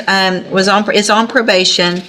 is on probation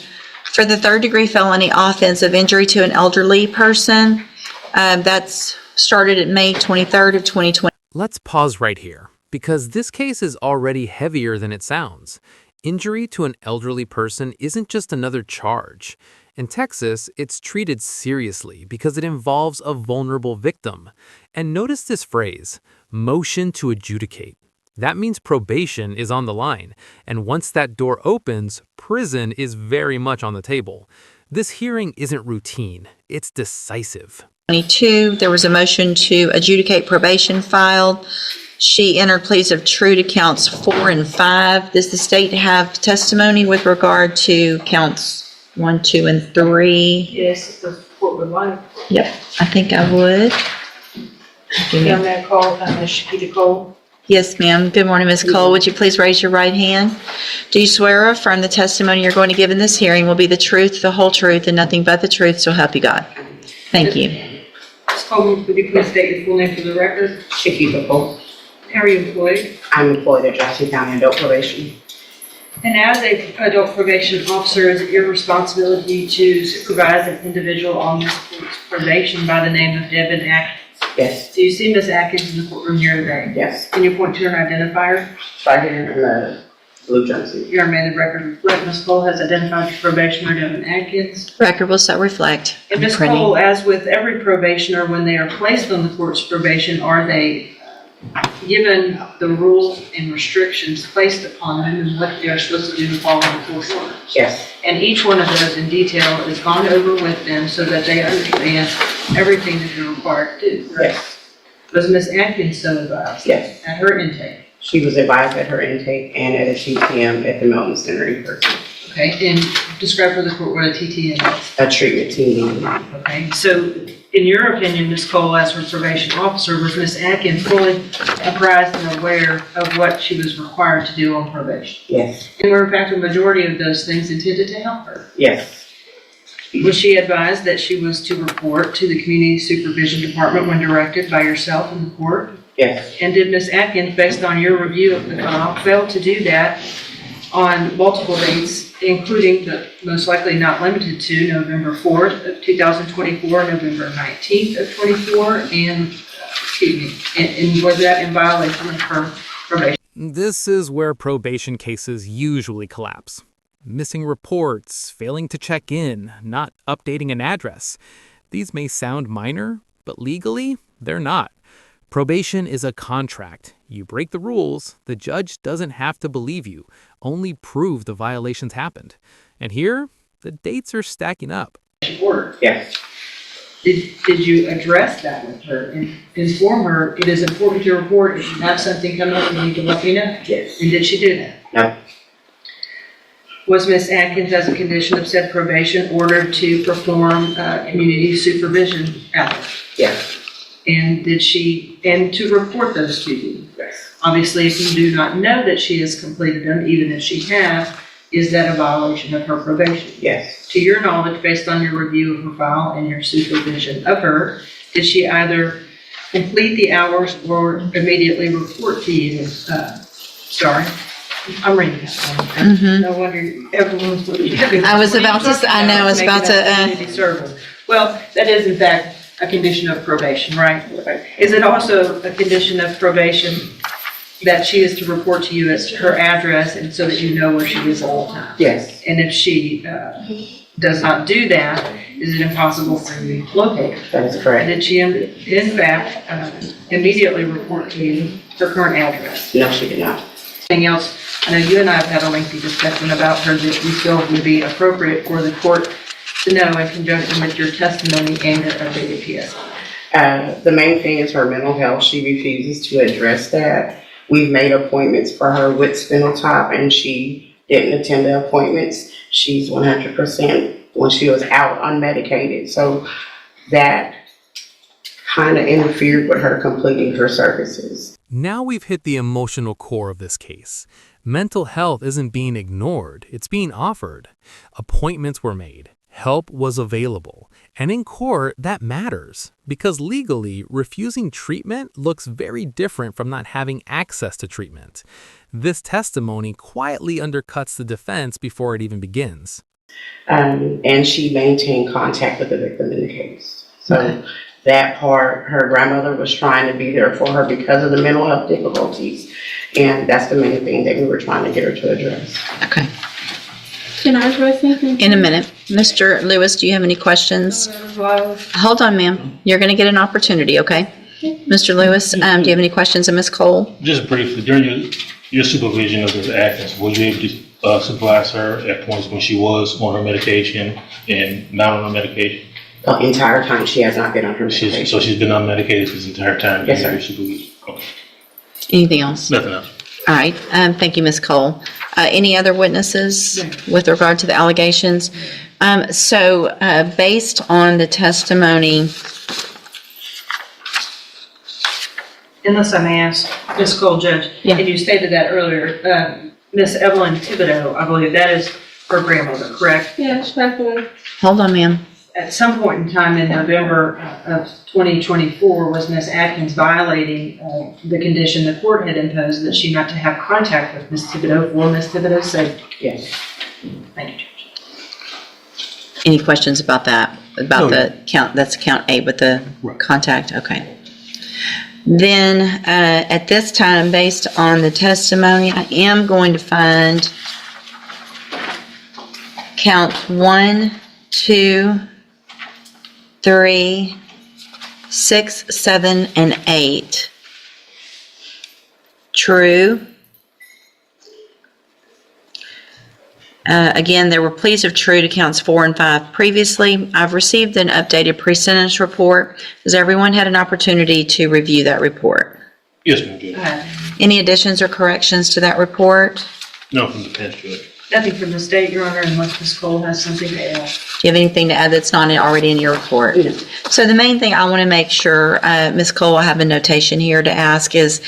for the third-degree felony offense of injury to an elderly person. That's started at May 23rd of 2020. Let's pause right here, because this case is already heavier than it sounds. Injury to an elderly person isn't just another charge. In Texas, it's treated seriously because it involves a vulnerable victim. And notice this phrase, motion to adjudicate. That means probation is on the line, and once that door opens, prison is very much on the table. This hearing isn't routine, it's decisive. There was a motion to adjudicate probation filed. She entered pleas of true to counts 4 and 5. Does the state have testimony with regard to counts 1, 2, and 3? Yes, if the court would like. Yep, I think I would. Young man called, Shakita Cole. Yes, ma'am. Good morning, Ms. Cole. Would you please raise your right hand? Do you swear or affirm the testimony you're going to give in this hearing will be the truth, the whole truth, and nothing but the truth, so help you God? Thank you. Ms. Cole, would you please state your full name for the record? Shakita Cole. How are you employed? I'm employed at Jackson County Adult Probation. And as an adult probation officer, is it your responsibility to supervise an individual on this court's probation by the name of Devon Atkins? Yes. Do you see Ms. Atkins in the courtroom here today? Yes. Can you point to her and identify her? Right here in the blue jumpsuit. Your amended record reflect Ms. Cole has identified the probationer Devon Atkins. Record will so reflect. And Ms. Printing. Cole, as with every probationer, when they are placed on the court's probation, are they given the rules and restrictions placed upon them and what they are supposed to do to follow the court order? Yes. And each one of those in detail is gone over with them so that they understand everything that they're required to do. Right? Yes. Was Ms. Atkins so advised? Yes. At her intake? She was advised at her intake and at a TTM at the Melton Center in person. Okay, and describe for the court what a TTM is. A treatment team. Okay, so in your opinion, Ms. Cole, as her probation officer, was Ms. Atkins fully apprised and aware of what she was required to do on probation? Yes. And were in fact a majority of those things intended to help her? Yes. Was she advised that she was to report to the Community Supervision Department when directed by yourself and the court? Yes. And did Ms. Atkins, based on your review of the file, fail to do that on multiple dates, including but most likely not limited to November 4th of 2024, November 19th of 24, and was that in violation of her probation? This is where probation cases usually collapse. Missing reports, failing to check in, not updating an address. These may sound minor, but legally, they're not. Probation is a contract. You break the rules, the judge doesn't have to believe you, only prove the violations happened. And here, the dates are stacking up. Order. Yes. Did you address that with her and inform her it is important to report if you have something coming up you need to let me know? Yes. And did she do that? No. Was Ms. Atkins, as a condition of said probation, ordered to perform community supervision hours? Yes. And to report those to you? Yes. Obviously, if you do not know that she has completed them, even if she has, is that a violation of her probation? Yes. To your knowledge, based on your review of her file and your supervision of her, did she either complete the hours or immediately report to you? Sorry, I'm reading that. Mm-hmm. No wonder everyone's looking at me. I was about to, I know, I was about to, Community service. Well, that is in fact a condition of probation, right? Is it also a condition of probation that she is to report to you as to her address and so that you know where she is at all times? Yes. And if she does not do that, is it impossible for you to locate her? That is correct. Did she in fact immediately report to you her current address? No, she did not. Anything else? I know you and I have had a lengthy discussion about her that you feel would be appropriate for the court to know in conjunction with your testimony and your updated PSI. The main thing is her mental health. She refuses to address that. We've made appointments for her with Spinal Tap and she didn't attend the appointments. She's 100% when she was out unmedicated. So that kind of interfered with her completing her services. Now we've hit the emotional core of this case. Mental health isn't being ignored, it's being offered. Appointments were made, Help was available. And in court, that matters because legally, refusing treatment looks very different from not having access to treatment. This testimony quietly undercuts the defense before it even begins. And she maintained contact with the victim in the case. So Okay. that part, her grandmother was trying to be there for her because of the mental health difficulties. And that's the main thing that we were trying to get her to address. Okay. Can I address something? In a minute. Mr. Lewis, do you have any questions? Hold on, ma'am. You're going to get an opportunity, okay? Mr. Lewis, do you have any questions of Ms. Cole? Just briefly, during your supervision of Ms. Atkins, were you able to supervise her at points when she was on her medication and not on her medication? The entire time she has not been on her medication. So she's been unmedicated this entire time? Yes, sir. Your supervision? Okay. Anything else? Nothing else. All right. Thank you, Ms. Cole. Any other witnesses with regard to the allegations? Based on the testimony, Unless I may ask, Ms. Cole, Judge, Yeah. and you stated that earlier, Miss Evelyn Thibodeau, I believe that is her grandmother, correct? Yeah, Jacqueline. hold on, ma'am. At some point in time in November of 2024, was Miss Atkins violating the condition the court had imposed that she not to have contact with Miss Thibodeau for Miss Thibodeau's safety? Yes. Thank you, Judge. Any questions about that? About No. the count, that's count A with the Right. contact? Okay. Then, at this time, based on the testimony, I am going to find count 1, 2, 3, 6, 7, and 8 true. Again, there were pleas of true to counts 4 and 5 previously. I've received an updated pre-sentence report. Has everyone had an opportunity to review that report? Yes, ma'am, Judge. Any additions or corrections to that report? No, from the defense, Judge. Nothing from the state, Your Honor, unless Ms. Cole has something to add. Do you have anything to add that's not already in your report? No. So the main thing I want to make sure, Ms. Cole, I have a notation here to ask is,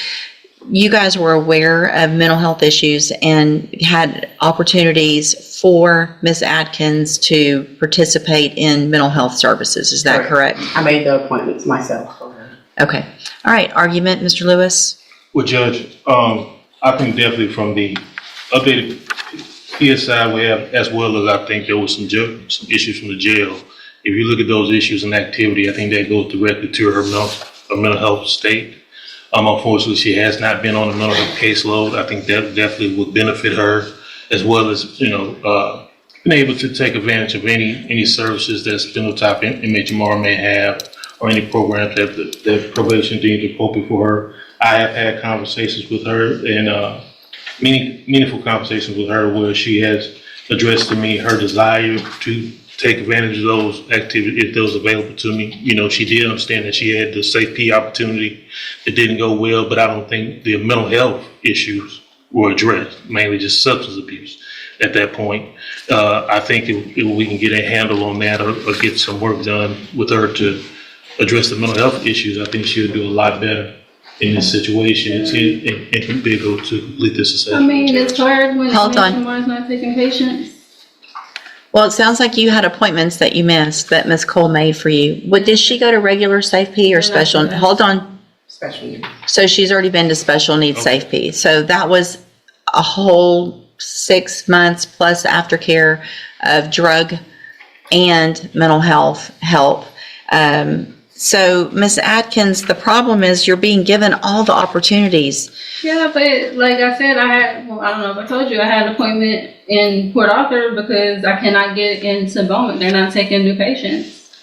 you guys were aware of mental health issues and had opportunities for Ms. Atkins to participate in mental health services. Is that correct? I made the appointments myself for her. Okay. All right. Argument, Mr. Lewis? Well, Judge, I think definitely from the updated PSI we have, as well as I think there was some issues from the jail. If you look at those issues and activity, I think that goes directly to her mental health state. Unfortunately, she has not been on a mental health caseload. I think that definitely would benefit her, as well as, being able to take advantage of any services that spinal tap inmate Jamar may have, or any programs that probation deems appropriate for her. I have had conversations with her and meaningful conversations with her where she has addressed to me her desire to take advantage of those activities if those available to me. She did understand that she had the safe P opportunity that didn't go well, but I don't think the mental health issues were addressed, mainly just substance abuse at that point. I think if we can get a handle on that or get some work done with her to address the mental health issues, I think she'll do a lot better in this situation and can be able to complete this assessment. I mean, it's hard when Hold on. someone's not taking patients. Well, it sounds like you had appointments that you missed that Ms. Cole made for you. Did she go to regular Safe P or special? Hold on. Special needs. So she's already been to special needs Okay. Safe P. So that was a whole 6 months plus aftercare of drug and mental health help. So Ms. Atkins, the problem is you're being given all the opportunities. Yeah, but like I said, I don't know if I told you, I had an appointment in Port Arthur because I cannot get into Bowman. They're not taking new patients.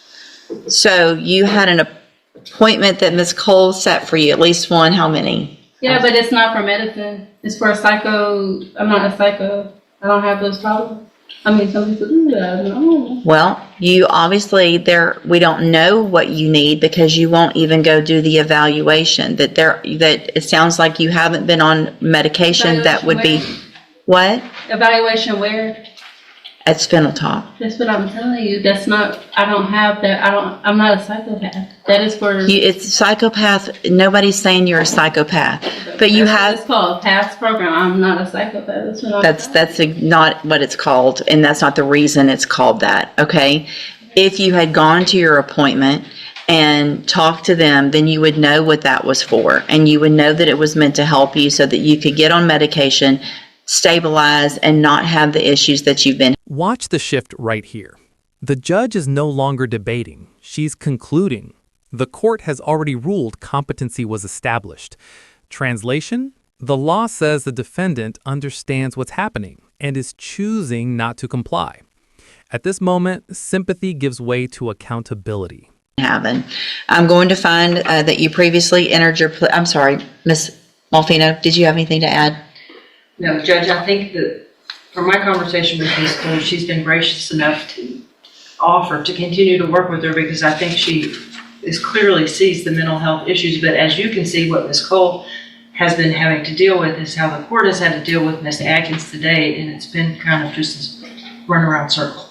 So you had an appointment that Ms. Cole set for you, at least one, how many? Yeah, but it's not for medicine. It's for psycho. I'm not a psycho. I don't have those problems. I mean, some people do that. I don't know. Well, you obviously we don't know what you need because you won't even go do the evaluation. That it sounds like you haven't been on medication that would be, what? Evaluation where? at Spindletop. That's what I'm telling you. That's not, I don't have that. I'm not a psychopath. That is for. It's psychopath. Nobody's saying you're a psychopath, but you That's what have. it's called past program. I'm not a psychopath. That's what I'm That's not what it's called, and that's not the reason it's called that, okay? If you had gone to your appointment and talked to them, then you would know what that was for, and you would know that it was meant to help you so that you could get on medication, stabilize, and not have the issues that you've been. Watch the shift right here. The judge is no longer debating. She's concluding. The court has already ruled competency was established. Translation? The law says the defendant understands what's happening and is choosing not to comply. At this moment, sympathy gives way to accountability. Having. I'm going to find that you previously entered your, I'm sorry, Ms. Malfino, did you have anything to add? No, Judge, I think that from my conversation with Ms. Cole, she's been gracious enough to offer to continue to work with her because I think she clearly sees the mental health issues. But as you can see, what Ms. Cole has been having to deal with is how the court has had to deal with Ms. Atkins today, and it's been kind of just this runaround circle.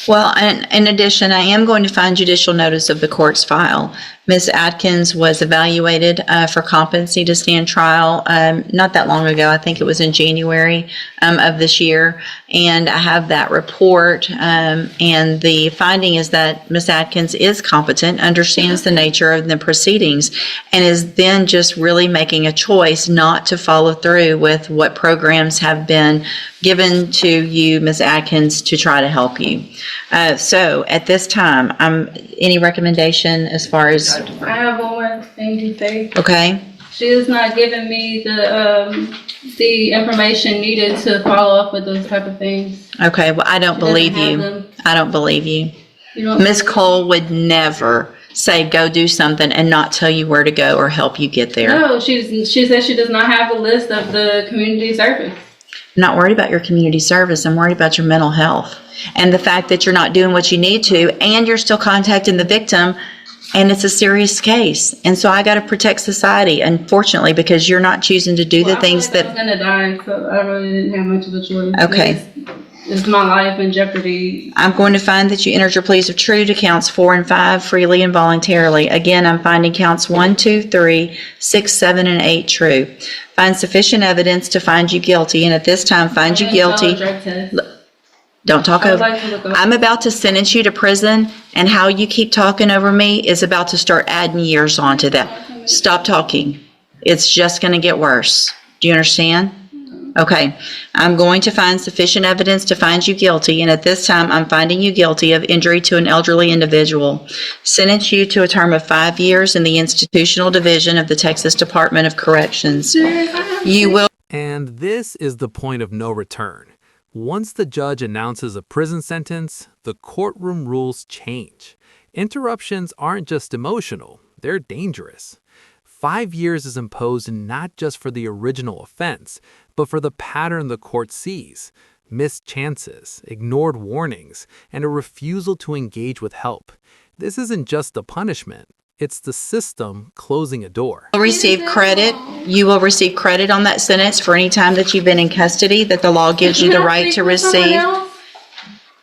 Well, and in addition, I am going to find judicial notice of the court's file. Ms. Atkins was evaluated for competency to stand trial not that long ago. I think it was in January of this year. And I have that report. And the finding is that Ms. Atkins is competent, understands the nature of the proceedings, and is then just really making a choice not to follow through with what programs have been given to you, Ms. Atkins, to try to help you. So at this time, any recommendation as far as, I have one more thing to say. okay? She is not giving me the information needed to follow up with those type of things. Okay, well, I don't She doesn't believe have you. them. I don't believe you. You don't Ms. Cole would never say, go do something and not tell you where to go or help you get there. No, she says she does not have a list of the community service. I'm not worried about your community service. I'm worried about your mental health. And the fact that you're not doing what you need to, and you're still contacting the victim, and it's a serious case. And so I got to protect society, unfortunately, because you're not choosing to do the things I was that, gonna die, so I really didn't have much of a choice. Okay. It's my life in jeopardy. I'm going to find that you entered your pleas of true to counts 4 and 5 freely and voluntarily. Again, I'm finding counts 1, 2, 3, 6, 7, and 8 true. Find sufficient evidence to find you guilty, and at this time, find you guilty. Don't talk I would over. like to look up. I'm about to sentence you to prison, and how you keep talking over me is about to start adding years onto that. Stop talking. It's just going to get worse. Do you understand? Okay. I'm going to find sufficient evidence to find you guilty, and at this time, I'm finding you guilty of injury to an elderly individual. Sentence you to a term of 5 years in the institutional division of the Texas Department of Corrections. You will. And this is the point of no return. Once the judge announces a prison sentence, the courtroom rules change. Interruptions aren't just emotional, they're dangerous. 5 years is imposed not just for the original offense, but for the pattern the court sees: missed chances, ignored warnings, and a refusal to engage with help. This isn't just a punishment. It's the system closing a door. Will receive credit. You will receive credit on that sentence for any time that you've been in custody that the law gives you the right to receive.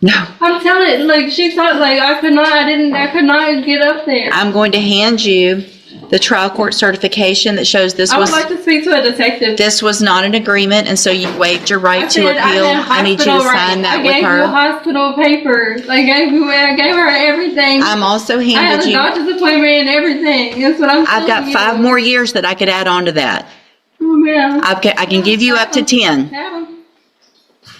No, I'm telling you, like she thought, like I could not get up there. I'm going to hand you the trial court certification that shows this I would was like to speak to a detective. this was not an agreement, and so you waived your right to appeal. I need you to sign that with I gave you her. hospital papers. I gave her everything. I'm also I had handed a you. doctor's appointment and everything. That's what I'm I've got telling 5 you. more years that I could add on to that. Oh, man. I can give you up to 10. Adam,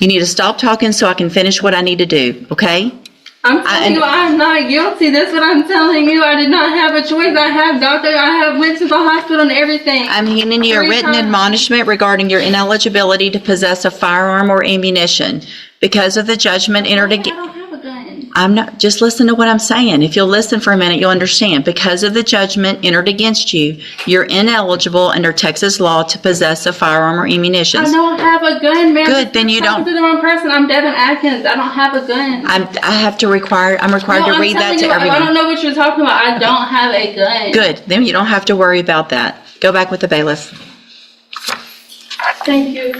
You need to stop talking so I can finish what I need to do. Okay? I'm telling you, I'm not guilty. That's what I'm telling you. I did not have a choice. I went to the hospital and everything. I'm handing you a 3 written times. admonishment regarding your ineligibility to possess a firearm or ammunition. Because of the judgment entered I against, don't have a gun. I'm not, just listen to what I'm saying. If you'll listen for a minute, you'll understand. Because of the judgment entered against you, you're ineligible under Texas law to possess a firearm or ammunition. I don't have a gun, man. Good, then you You're talking don't- to the wrong person. I'm Devon Atkins. I don't have a gun. I'm required No, to I'm read that telling to you, I everyone. don't know what you're talking about. I don't have a gun. Good, then you don't have to worry about that. Go back with the bailiff. Thank you.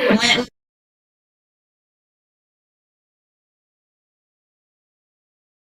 went